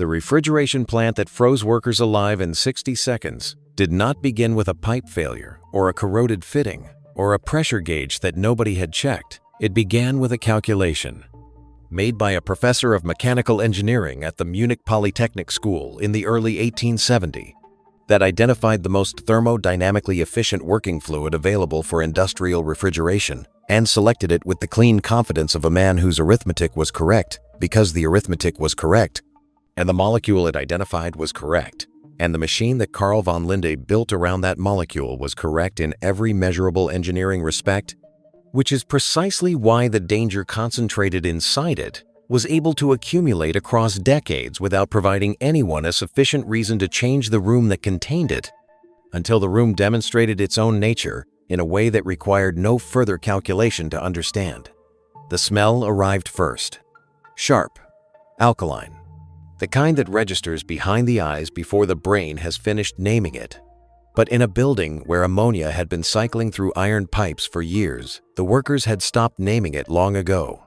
The refrigeration plant that froze workers alive in 60 seconds did not begin with a pipe failure or a corroded fitting or a pressure gauge that nobody had checked. It began with a calculation made by a professor of mechanical engineering at the Munich Polytechnic School in the early 1870s that identified the most thermodynamically efficient working fluid available for industrial refrigeration and selected it with the clean confidence of a man whose arithmetic was correct because the arithmetic was correct, and the molecule it identified was correct, and the machine that Carl von Linde built around that molecule was correct in every measurable engineering respect, which is precisely why the danger concentrated inside it was able to accumulate across decades without providing anyone a sufficient reason to change the room that contained it, until the room demonstrated its own nature in a way that required no further calculation to understand. The smell arrived first. Sharp, alkaline, the kind that registers behind the eyes before the brain has finished naming it. But in a building where ammonia had been cycling through iron pipes for years, the workers had stopped naming it long ago.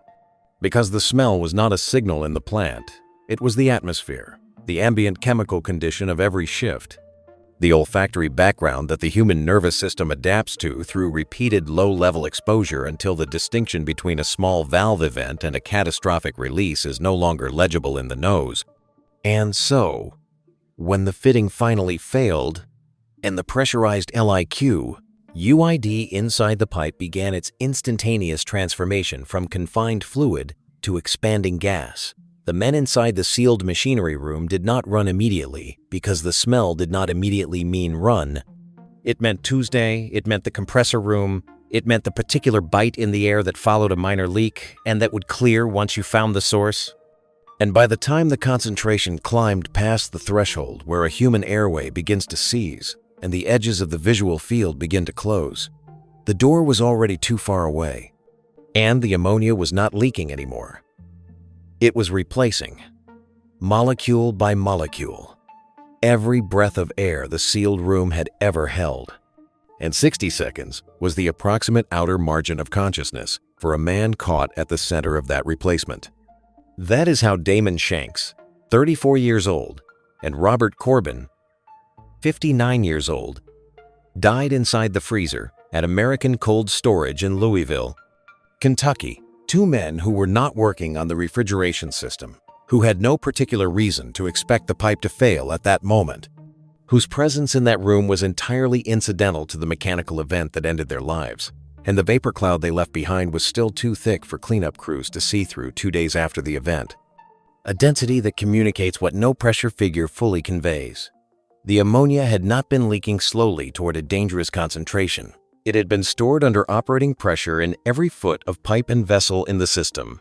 Because the smell was not a signal in the plant, it was the atmosphere, the ambient chemical condition of every shift, the olfactory background that the human nervous system adapts to through repeated low-level exposure until the distinction between a small valve event and a catastrophic release is no longer legible in the nose. And so, when the fitting finally failed, and the pressurized LIQ, UID inside the pipe began its instantaneous transformation from confined fluid to expanding gas. The men inside the sealed machinery room did not run immediately because the smell did not immediately mean run. It meant Tuesday, it meant the compressor room, it meant the particular bite in the air that followed a minor leak and that would clear once you found the source. And by the time the concentration climbed past the threshold where a human airway begins to seize, and the edges of the visual field begin to close, the door was already too far away, and the ammonia was not leaking anymore. It was replacing, molecule by molecule, every breath of air the sealed room had ever held. And 60 seconds was the approximate outer margin of consciousness for a man caught at the center of that replacement. That is how Damon Shanks, 34 years old, and Robert Corbin, 59 years old, died inside the freezer at American Cold Storage in Louisville, Kentucky. Two men who were not working on the refrigeration system, who had no particular reason to expect the pipe to fail at that moment, whose presence in that room was entirely incidental to the mechanical event that ended their lives, and the vapor cloud they left behind was still too thick for cleanup crews to see through 2 days after the event. A density that communicates what no pressure figure fully conveys. The ammonia had not been leaking slowly toward a dangerous concentration. It had been stored under operating pressure in every foot of pipe and vessel in the system,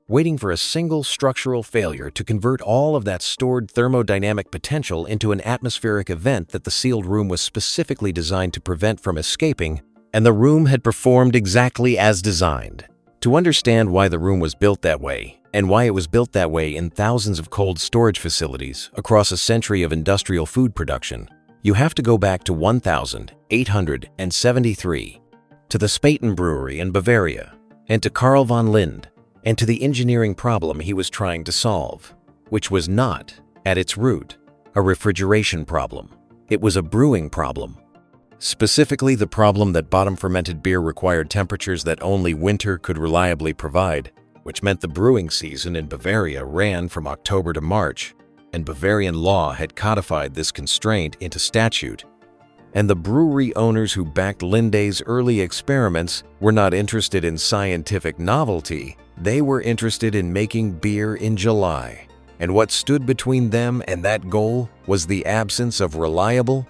waiting for a single structural failure to convert all of that stored thermodynamic potential into an atmospheric event that the sealed room was specifically designed to prevent from escaping, and the room had performed exactly as designed. To understand why the room was built that way, and why it was built that way in thousands of cold storage facilities across a century of industrial food production, you have to go back to 1873, to the Spaten Brewery in Bavaria, and to Carl von Linde, and to the engineering problem he was trying to solve, which was not, at its root, a refrigeration problem. It was a brewing problem. Specifically, the problem that bottom-fermented beer required temperatures that only winter could reliably provide, which meant the brewing season in Bavaria ran from October to March, and Bavarian law had codified this constraint into statute. And the brewery owners who backed Linde's early experiments were not interested in scientific novelty, they were interested in making beer in July. And what stood between them and that goal was the absence of reliable,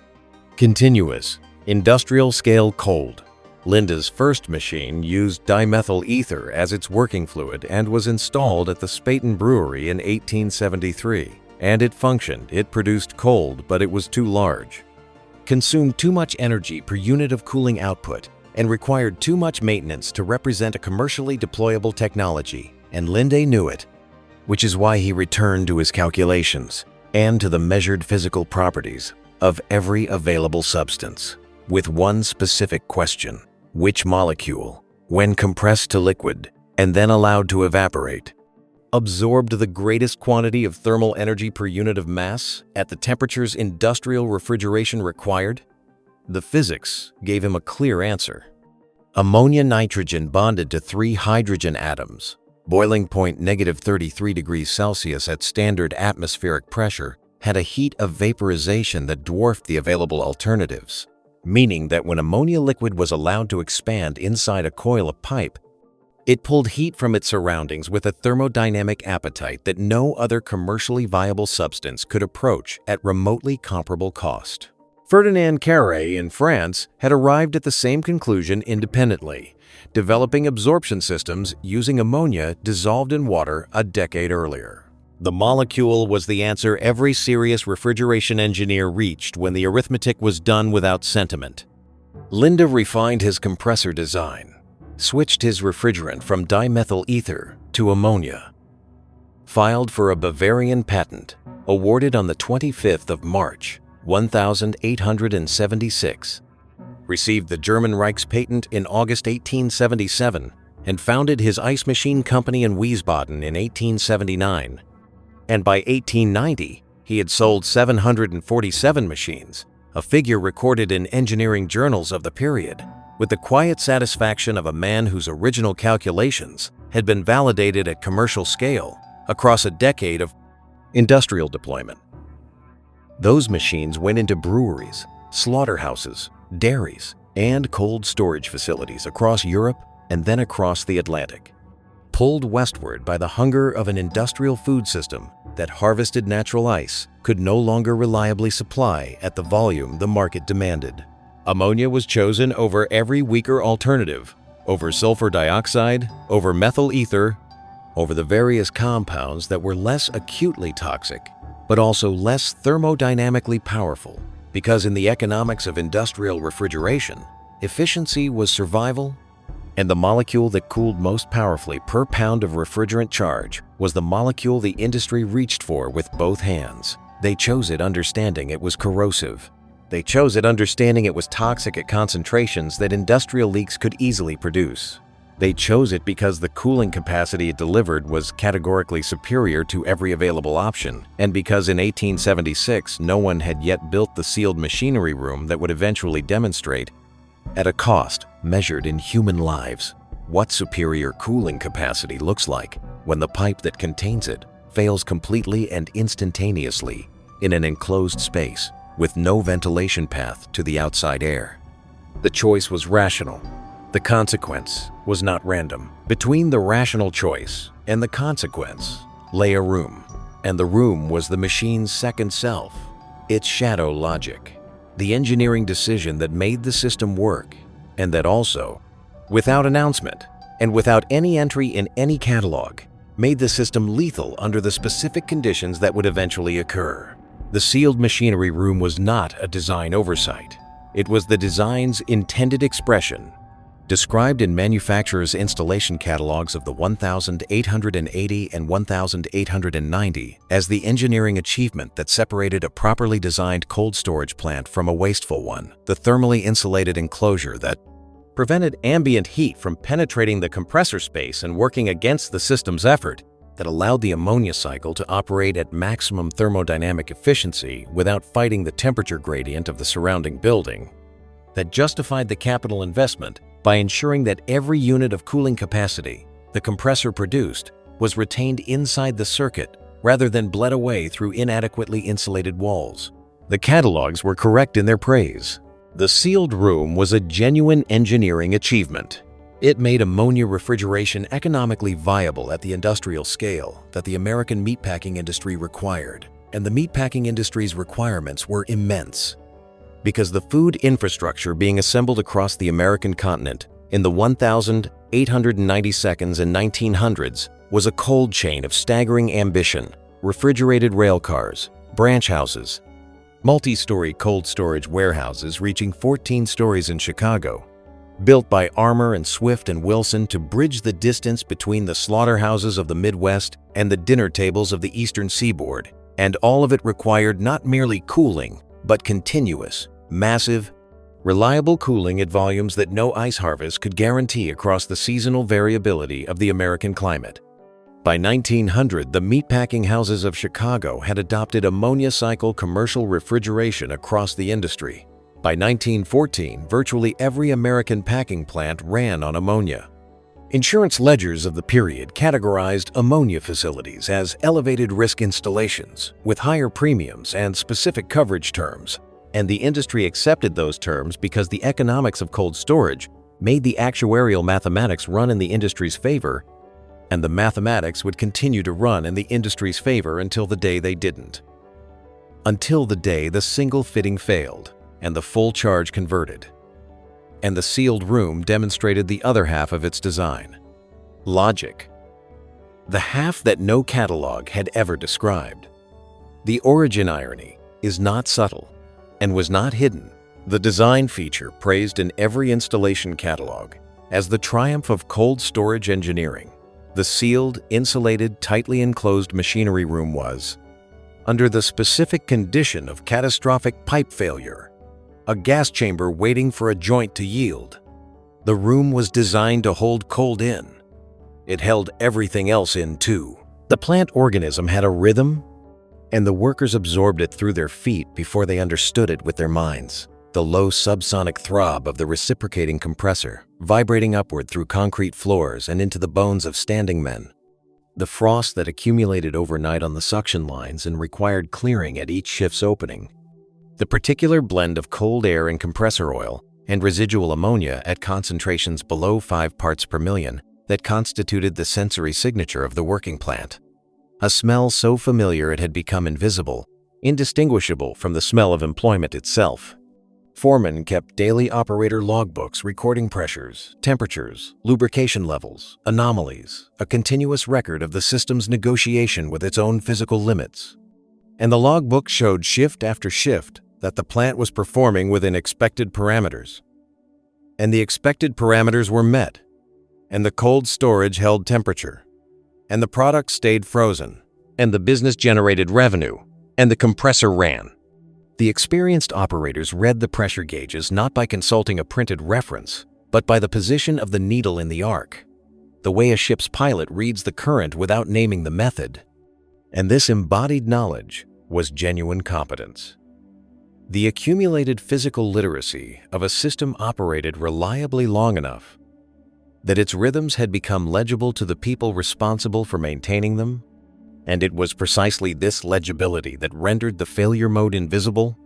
continuous, industrial-scale cold. Linde's first machine used dimethyl ether as its working fluid and was installed at the Spaten Brewery in 1873. And it functioned. It produced cold, but it was too large, consumed too much energy per unit of cooling output, and required too much maintenance to represent a commercially deployable technology, and Linde knew it, which is why he returned to his calculations and to the measured physical properties of every available substance, with one specific question: which molecule, when compressed to liquid and then allowed to evaporate, absorbed the greatest quantity of thermal energy per unit of mass at the temperatures industrial refrigeration required? The physics gave him a clear answer. Ammonia nitrogen bonded to 3 hydrogen atoms. Boiling point -33 degrees Celsius at standard atmospheric pressure had a heat of vaporization that dwarfed the available alternatives, meaning that when ammonia liquid was allowed to expand inside a coil of pipe, it pulled heat from its surroundings with a thermodynamic appetite that no other commercially viable substance could approach at remotely comparable cost. Ferdinand Carré in France had arrived at the same conclusion independently, developing absorption systems using ammonia dissolved in water a decade earlier. The molecule was the answer every serious refrigeration engineer reached when the arithmetic was done without sentiment. Linde refined his compressor design, switched his refrigerant from dimethyl ether to ammonia, filed for a Bavarian patent, awarded on the 25th of March, 1876, received the German Reich's patent in August 1877, and founded his ice machine company in Wiesbaden in 1879. And by 1890, he had sold 747 machines, a figure recorded in engineering journals of the period, with the quiet satisfaction of a man whose original calculations had been validated at commercial scale across a decade of industrial deployment. Those machines went into breweries, slaughterhouses, dairies, and cold storage facilities across Europe and then across the Atlantic. Pulled westward by the hunger of an industrial food system that harvested natural ice could no longer reliably supply at the volume the market demanded. Ammonia was chosen over every weaker alternative, over sulfur dioxide, over methyl ether, over the various compounds that were less acutely toxic, but also less thermodynamically powerful, because in the economics of industrial refrigeration, efficiency was survival, and the molecule that cooled most powerfully per pound of refrigerant charge was the molecule the industry reached for with both hands. They chose it understanding it was corrosive. They chose it understanding it was toxic at concentrations that industrial leaks could easily produce. They chose it because the cooling capacity it delivered was categorically superior to every available option, and because in 1876 no one had yet built the sealed machinery room that would eventually demonstrate, at a cost measured in human lives, what superior cooling capacity looks like when the pipe that contains it fails completely and instantaneously in an enclosed space with no ventilation path to the outside air. The choice was rational. The consequence was not random. Between the rational choice and the consequence lay a room, and the room was the machine's second self, its shadow logic, the engineering decision that made the system work, and that also, without announcement and without any entry in any catalog, made the system lethal under the specific conditions that would eventually occur. The sealed machinery room was not a design oversight. It was the design's intended expression, described in manufacturers' installation catalogs of the 1880 and 1890 as the engineering achievement that separated a properly designed cold storage plant from a wasteful one, the thermally insulated enclosure that prevented ambient heat from penetrating the compressor space and working against the system's effort, that allowed the ammonia cycle to operate at maximum thermodynamic efficiency without fighting the temperature gradient of the surrounding building, that justified the capital investment by ensuring that every unit of cooling capacity the compressor produced was retained inside the circuit rather than bled away through inadequately insulated walls. The catalogs were correct in their praise. The sealed room was a genuine engineering achievement. It made ammonia refrigeration economically viable at the industrial scale that the American meatpacking industry required, and the meatpacking industry's requirements were immense, because the food infrastructure being assembled across the American continent in the 1892s and 1900s was a cold chain of staggering ambition: refrigerated rail cars, branch houses, multi-story cold storage warehouses reaching 14 stories in Chicago, built by Armour and Swift and Wilson to bridge the distance between the slaughterhouses of the Midwest and the dinner tables of the Eastern Seaboard, and all of it required not merely cooling, but continuous, massive, reliable cooling at volumes that no ice harvest could guarantee across the seasonal variability of the American climate. By 1900, the meatpacking houses of Chicago had adopted ammonia cycle commercial refrigeration across the industry. By 1914, virtually every American packing plant ran on ammonia. Insurance ledgers of the period categorized ammonia facilities as elevated risk installations with higher premiums and specific coverage terms, and the industry accepted those terms because the economics of cold storage made the actuarial mathematics run in the industry's favor, and the mathematics would continue to run in the industry's favor until the day they didn't. Until the day the single fitting failed and the full charge converted, and the sealed room demonstrated the other half of its design. Logic. The half that no catalog had ever described. The origin irony is not subtle and was not hidden. The design feature praised in every installation catalog as the triumph of cold storage engineering. The sealed, insulated, tightly enclosed machinery room was, under the specific condition of catastrophic pipe failure, a gas chamber waiting for a joint to yield. The room was designed to hold cold in. It held everything else in too. The plant organism had a rhythm, and the workers absorbed it through their feet before they understood it with their minds. The low subsonic throb of the reciprocating compressor, vibrating upward through concrete floors and into the bones of standing men. The frost that accumulated overnight on the suction lines and required clearing at each shift's opening. The particular blend of cold air and compressor oil and residual ammonia at concentrations below 5 parts per million that constituted the sensory signature of the working plant. A smell so familiar it had become invisible, indistinguishable from the smell of employment itself. Foremen kept daily operator logbooks recording pressures, temperatures, lubrication levels, anomalies, a continuous record of the system's negotiation with its own physical limits. And the logbook showed shift after shift that the plant was performing within expected parameters. And the expected parameters were met, and the cold storage held temperature, and the product stayed frozen, and the business generated revenue, and the compressor ran. The experienced operators read the pressure gauges not by consulting a printed reference, but by the position of the needle in the arc, the way a ship's pilot reads the current without naming the method. And this embodied knowledge was genuine competence. The accumulated physical literacy of a system operated reliably long enough that its rhythms had become legible to the people responsible for maintaining them, and it was precisely this legibility that rendered the failure mode invisible,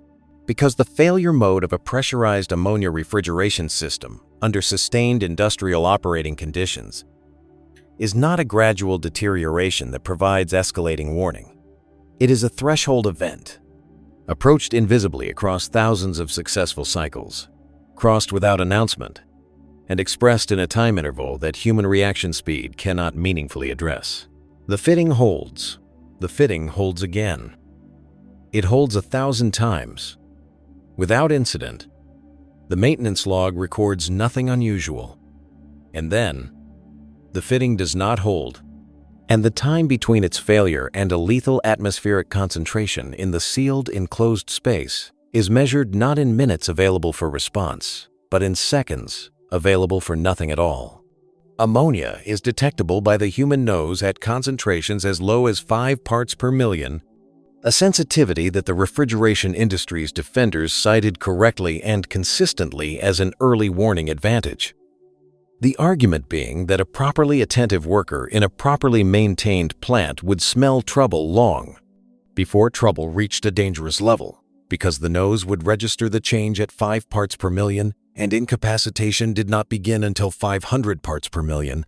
because the failure mode of a pressurized ammonia refrigeration system under sustained industrial operating conditions is not a gradual deterioration that provides escalating warning. It is a threshold event, approached invisibly across thousands of successful cycles, crossed without announcement, and expressed in a time interval that human reaction speed cannot meaningfully address. The fitting holds. The fitting holds again. It holds 1,000 times. Without incident, the maintenance log records nothing unusual. And then, the fitting does not hold, and the time between its failure and a lethal atmospheric concentration in the sealed, enclosed space is measured not in minutes available for response, but in seconds available for nothing at all. Ammonia is detectable by the human nose at concentrations as low as 5 parts per million, a sensitivity that the refrigeration industry's defenders cited correctly and consistently as an early warning advantage. The argument being that a properly attentive worker in a properly maintained plant would smell trouble long before trouble reached a dangerous level, because the nose would register the change at 5 parts per million and incapacitation did not begin until 500 parts per million,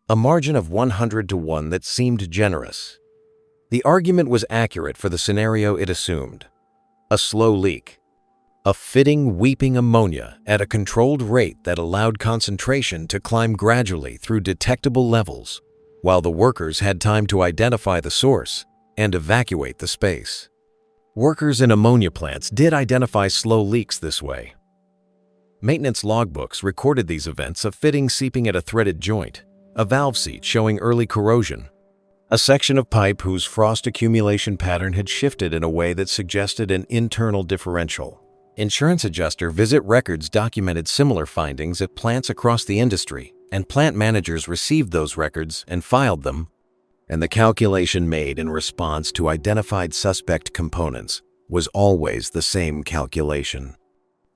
a margin of 100 to 1 that seemed generous. The argument was accurate for the scenario it assumed. A slow leak. A fitting weeping ammonia at a controlled rate that allowed concentration to climb gradually through detectable levels, while the workers had time to identify the source and evacuate the space. Workers in ammonia plants did identify slow leaks this way. Maintenance logbooks recorded these events: a fitting seeping at a threaded joint, a valve seat showing early corrosion, a section of pipe whose frost accumulation pattern had shifted in a way that suggested an internal differential. Insurance adjuster visit records documented similar findings at plants across the industry, and plant managers received those records and filed them, and the calculation made in response to identified suspect components was always the same calculation.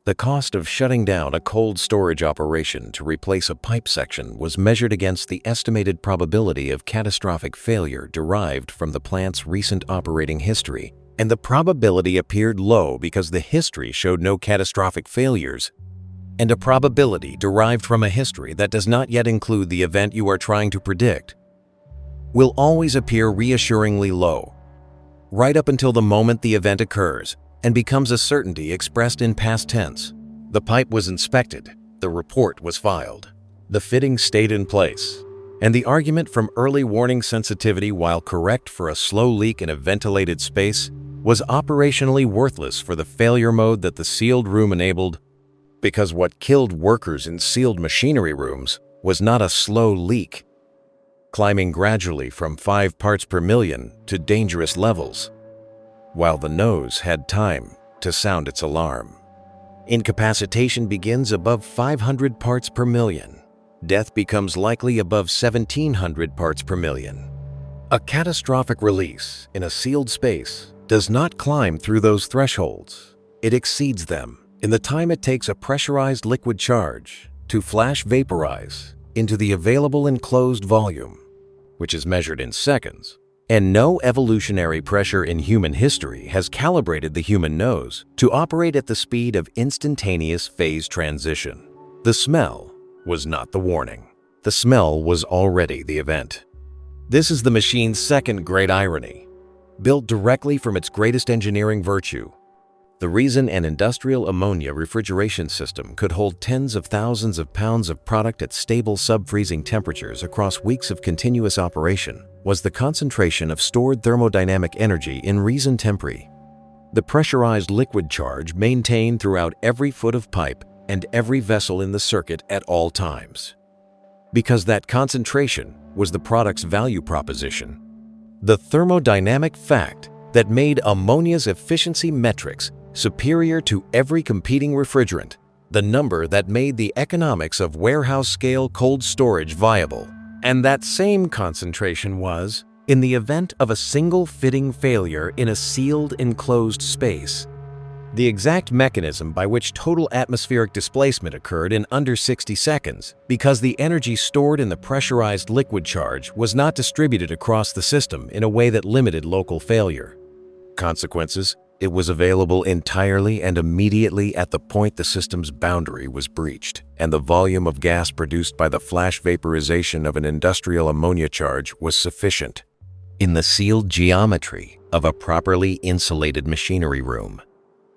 The cost of shutting down a cold storage operation to replace a pipe section was measured against the estimated probability of catastrophic failure derived from the plant's recent operating history, and the probability appeared low because the history showed no catastrophic failures, and a probability derived from a history that does not yet include the event you are trying to predict will always appear reassuringly low, right up until the moment the event occurs and becomes a certainty expressed in past tense. The pipe was inspected, the report was filed, the fitting stayed in place, and the argument from early warning sensitivity, while correct for a slow leak in a ventilated space, was operationally worthless for the failure mode that the sealed room enabled, because what killed workers in sealed machinery rooms was not a slow leak, climbing gradually from 5 parts per million to dangerous levels, while the nose had time to sound its alarm. Incapacitation begins above 500 parts per million. Death becomes likely above 1,700 parts per million. A catastrophic release in a sealed space does not climb through those thresholds. It exceeds them in the time it takes a pressurized liquid charge to flash vaporize into the available enclosed volume, which is measured in seconds. And no evolutionary pressure in human history has calibrated the human nose to operate at the speed of instantaneous phase transition. The smell was not the warning. The smell was already the event. This is the machine's second great irony, built directly from its greatest engineering virtue. The reason an industrial ammonia refrigeration system could hold tens of thousands of pounds of product at stable sub-freezing temperatures across weeks of continuous operation was the concentration of stored thermodynamic energy in reason temperi, the pressurized liquid charge maintained throughout every foot of pipe and every vessel in the circuit at all times. Because that concentration was the product's value proposition, the thermodynamic fact that made ammonia's efficiency metrics superior to every competing refrigerant, the number that made the economics of warehouse-scale cold storage viable. And that same concentration was, in the event of a single fitting failure in a sealed enclosed space, the exact mechanism by which total atmospheric displacement occurred in under 60 seconds, because the energy stored in the pressurized liquid charge was not distributed across the system in a way that limited local failure. Consequences: it was available entirely and immediately at the point the system's boundary was breached, and the volume of gas produced by the flash vaporization of an industrial ammonia charge was sufficient, in the sealed geometry of a properly insulated machinery room,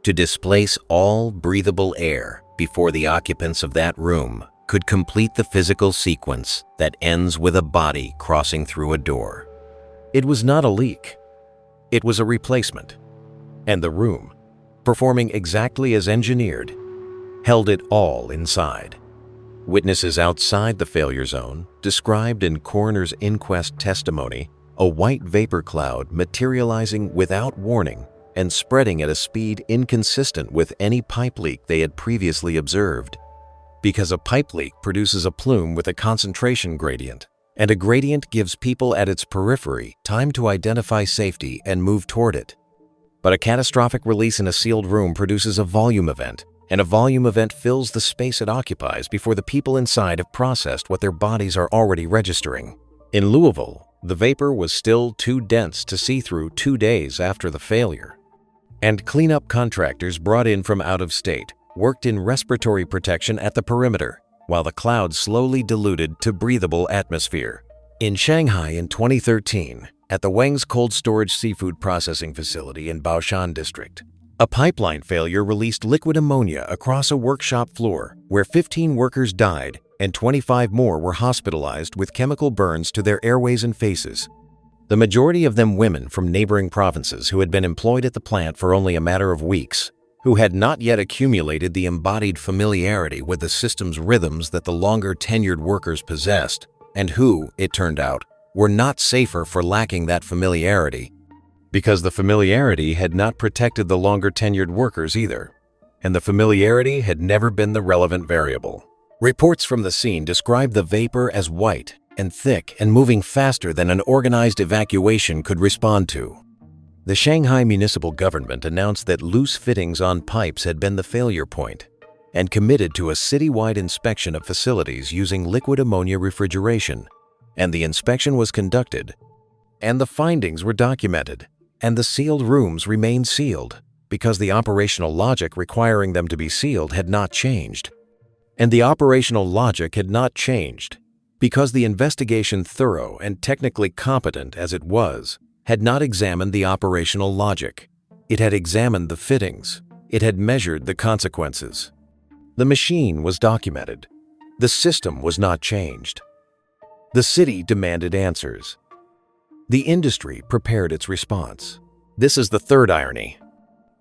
to displace all breathable air before the occupants of that room could complete the physical sequence that ends with a body crossing through a door. It was not a leak. It was a replacement. And the room, performing exactly as engineered, held it all inside. Witnesses outside the failure zone described in coroner's inquest testimony a white vapor cloud materializing without warning and spreading at a speed inconsistent with any pipe leak they had previously observed. Because a pipe leak produces a plume with a concentration gradient, and a gradient gives people at its periphery time to identify safety and move toward it. But a catastrophic release in a sealed room produces a volume event, and a volume event fills the space it occupies before the people inside have processed what their bodies are already registering. In Louisville, the vapor was still too dense to see through 2 days after the failure, and cleanup contractors brought in from out of state worked in respiratory protection at the perimeter, while the cloud slowly diluted to breathable atmosphere. In Shanghai in 2013, at the Wang's Cold Storage Seafood Processing Facility in Baoshan District, a pipeline failure released liquid ammonia across a workshop floor where 15 workers died and 25 more were hospitalized with chemical burns to their airways and faces. The majority of them women from neighboring provinces who had been employed at the plant for only a matter of weeks, who had not yet accumulated the embodied familiarity with the system's rhythms that the longer tenured workers possessed, and who, it turned out, were not safer for lacking that familiarity, because the familiarity had not protected the longer tenured workers either, and the familiarity had never been the relevant variable. Reports from the scene described the vapor as white and thick and moving faster than an organized evacuation could respond to. The Shanghai municipal government announced that loose fittings on pipes had been the failure point and committed to a citywide inspection of facilities using liquid ammonia refrigeration. And the inspection was conducted, and the findings were documented, and the sealed rooms remained sealed because the operational logic requiring them to be sealed had not changed. And the operational logic had not changed because the investigation, thorough and technically competent as it was, had not examined the operational logic. It had examined the fittings. It had measured the consequences. The machine was documented. The system was not changed. The city demanded answers. The industry prepared its response. This is the third irony,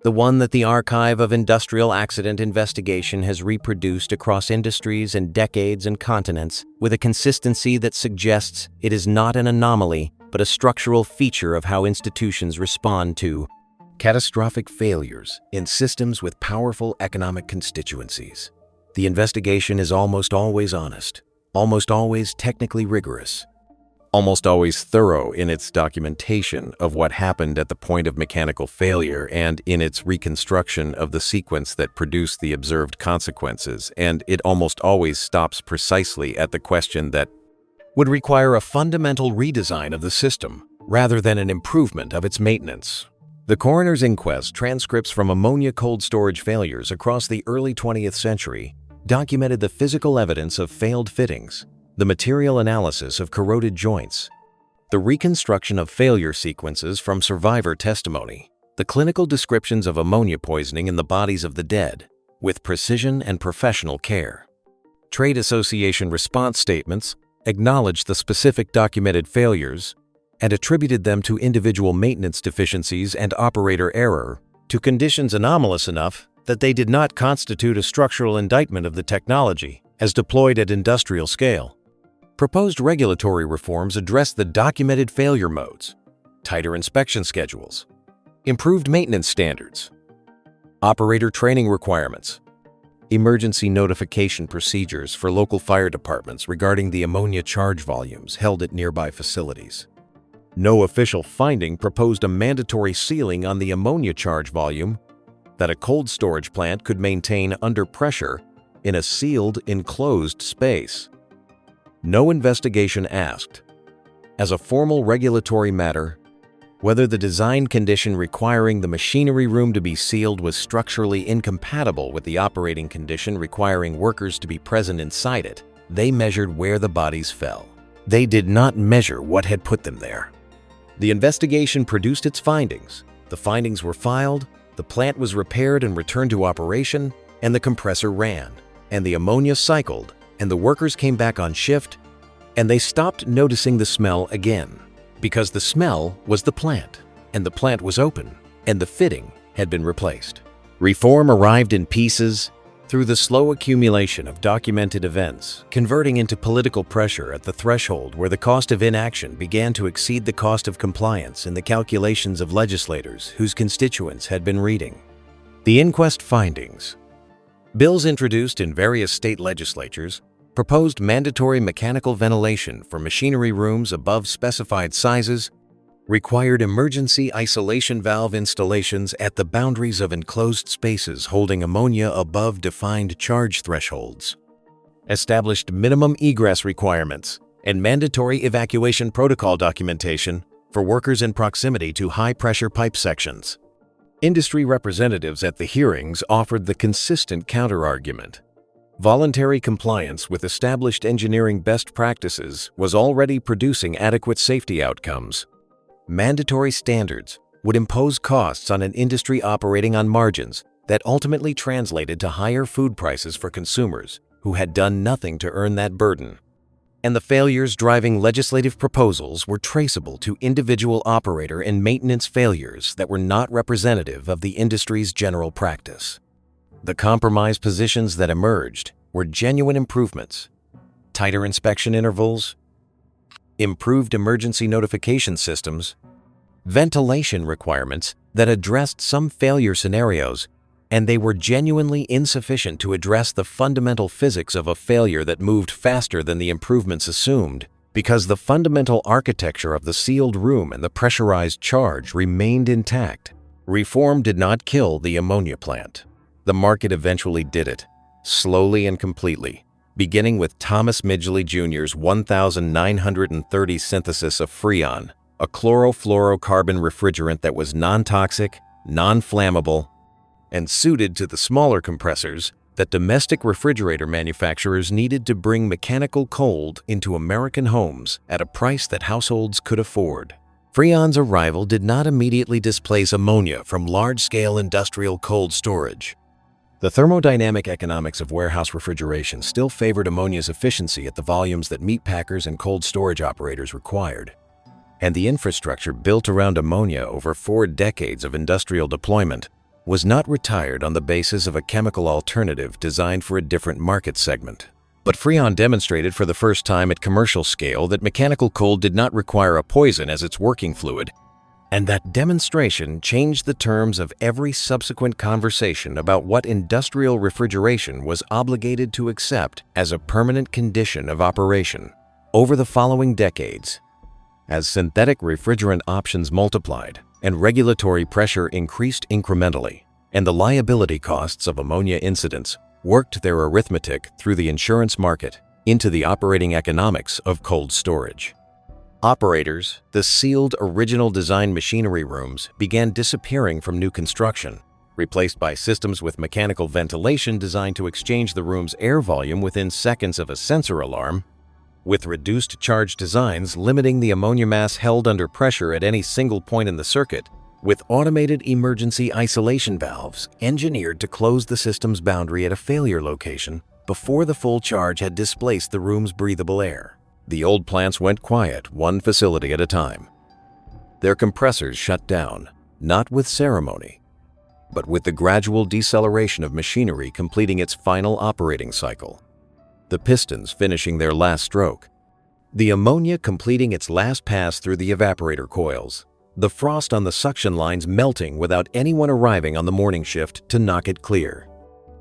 the one that the archive of industrial accident investigation has reproduced across industries and decades and continents with a consistency that suggests it is not an anomaly but a structural feature of how institutions respond to catastrophic failures in systems with powerful economic constituencies. The investigation is almost always honest, almost always technically rigorous, almost always thorough in its documentation of what happened at the point of mechanical failure and in its reconstruction of the sequence that produced the observed consequences, and it almost always stops precisely at the question that would require a fundamental redesign of the system rather than an improvement of its maintenance. The coroner's inquest transcripts from ammonia cold storage failures across the early 20th century documented the physical evidence of failed fittings, the material analysis of corroded joints, the reconstruction of failure sequences from survivor testimony, the clinical descriptions of ammonia poisoning in the bodies of the dead, with precision and professional care. Trade association response statements acknowledged the specific documented failures and attributed them to individual maintenance deficiencies and operator error, to conditions anomalous enough that they did not constitute a structural indictment of the technology as deployed at industrial scale. Proposed regulatory reforms address the documented failure modes, tighter inspection schedules, improved maintenance standards, operator training requirements, emergency notification procedures for local fire departments regarding the ammonia charge volumes held at nearby facilities. No official finding proposed a mandatory ceiling on the ammonia charge volume that a cold storage plant could maintain under pressure in a sealed, enclosed space. No investigation asked, as a formal regulatory matter, whether the design condition requiring the machinery room to be sealed was structurally incompatible with the operating condition requiring workers to be present inside it. They measured where the bodies fell. They did not measure what had put them there. The investigation produced its findings. The findings were filed, the plant was repaired and returned to operation, and the compressor ran, and the ammonia cycled, and the workers came back on shift, and they stopped noticing the smell again. Because the smell was the plant, and the plant was open, and the fitting had been replaced. Reform arrived in pieces through the slow accumulation of documented events, converting into political pressure at the threshold where the cost of inaction began to exceed the cost of compliance in the calculations of legislators whose constituents had been reading. The inquest findings. Bills introduced in various state legislatures proposed mandatory mechanical ventilation for machinery rooms above specified sizes, required emergency isolation valve installations at the boundaries of enclosed spaces holding ammonia above defined charge thresholds, established minimum egress requirements and mandatory evacuation protocol documentation for workers in proximity to high-pressure pipe sections. Industry representatives at the hearings offered the consistent counterargument. Voluntary compliance with established engineering best practices was already producing adequate safety outcomes. Mandatory standards would impose costs on an industry operating on margins that ultimately translated to higher food prices for consumers who had done nothing to earn that burden. And the failures driving legislative proposals were traceable to individual operator and maintenance failures that were not representative of the industry's general practice. The compromise positions that emerged were genuine improvements, tighter inspection intervals, improved emergency notification systems, ventilation requirements that addressed some failure scenarios, and they were genuinely insufficient to address the fundamental physics of a failure that moved faster than the improvements assumed Because the fundamental architecture of the sealed room and the pressurized charge remained intact. Reform did not kill the ammonia plant. The market eventually did it, slowly and completely, beginning with Thomas Midgley Jr.'s 1930 synthesis of Freon, a chlorofluorocarbon refrigerant that was non-toxic, non-flammable, and suited to the smaller compressors that domestic refrigerator manufacturers needed to bring mechanical cold into American homes at a price that households could afford. Freon's arrival did not immediately displace ammonia from large-scale industrial cold storage. The thermodynamic economics of warehouse refrigeration still favored ammonia's efficiency at the volumes that meat packers and cold storage operators required. And the infrastructure built around ammonia over 4 decades of industrial deployment was not retired on the basis of a chemical alternative designed for a different market segment. But Freon demonstrated for the first time at commercial scale that mechanical cold did not require a poison as its working fluid, and that demonstration changed the terms of every subsequent conversation about what industrial refrigeration was obligated to accept as a permanent condition of operation. Over the following decades, as synthetic refrigerant options multiplied and regulatory pressure increased incrementally, and the liability costs of ammonia incidents worked their arithmetic through the insurance market into the operating economics of cold storage. Operators, the sealed original design machinery rooms began disappearing from new construction, replaced by systems with mechanical ventilation designed to exchange the room's air volume within seconds of a sensor alarm, with reduced charge designs limiting the ammonia mass held under pressure at any single point in the circuit, with automated emergency isolation valves engineered to close the system's boundary at a failure location before the full charge had displaced the room's breathable air. The old plants went quiet, one facility at a time. Their compressors shut down, not with ceremony, but with the gradual deceleration of machinery completing its final operating cycle. The pistons finishing their last stroke, the ammonia completing its last pass through the evaporator coils, the frost on the suction lines melting without anyone arriving on the morning shift to knock it clear.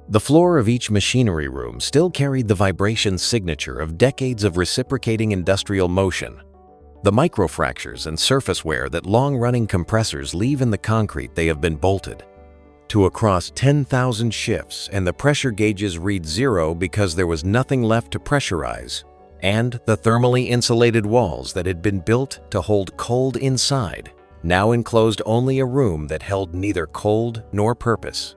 The floor of each machinery room still carried the vibration signature of decades of reciprocating industrial motion, the microfractures and surface wear that long-running compressors leave in the concrete they have been bolted. To across 10,000 shifts, and the pressure gauges read 0 because there was nothing left to pressurize, and the thermally insulated walls that had been built to hold cold inside now enclosed only a room that held neither cold nor purpose.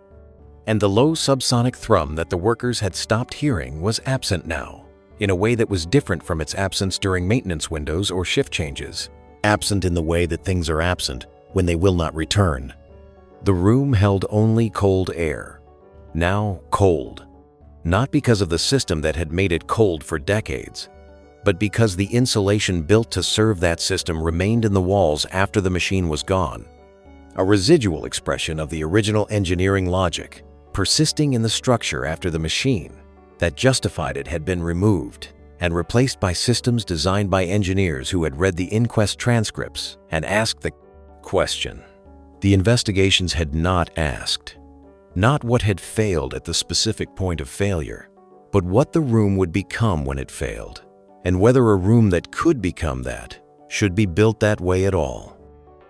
And the low subsonic thrum that the workers had stopped hearing was absent now, in a way that was different from its absence during maintenance windows or shift changes, absent in the way that things are absent when they will not return. The room held only cold air, now cold, not because of the system that had made it cold for decades, but because the insulation built to serve that system remained in the walls after the machine was gone, a residual expression of the original engineering logic, persisting in the structure after the machine that justified it had been removed and replaced by systems designed by engineers who had read the inquest transcripts and asked the question the investigations had not asked. Not what had failed at the specific point of failure, but what the room would become when it failed, and whether a room that could become that should be built that way at all.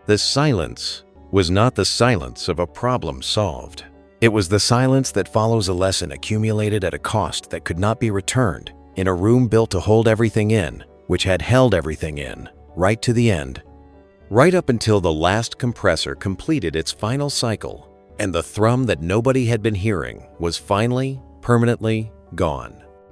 The silence was not the silence of a problem solved. It was the silence that follows a lesson accumulated at a cost that could not be returned in a room built to hold everything in, which had held everything in, right to the end, right up until the last compressor completed its final cycle, and the thrum that nobody had been hearing was finally, permanently gone.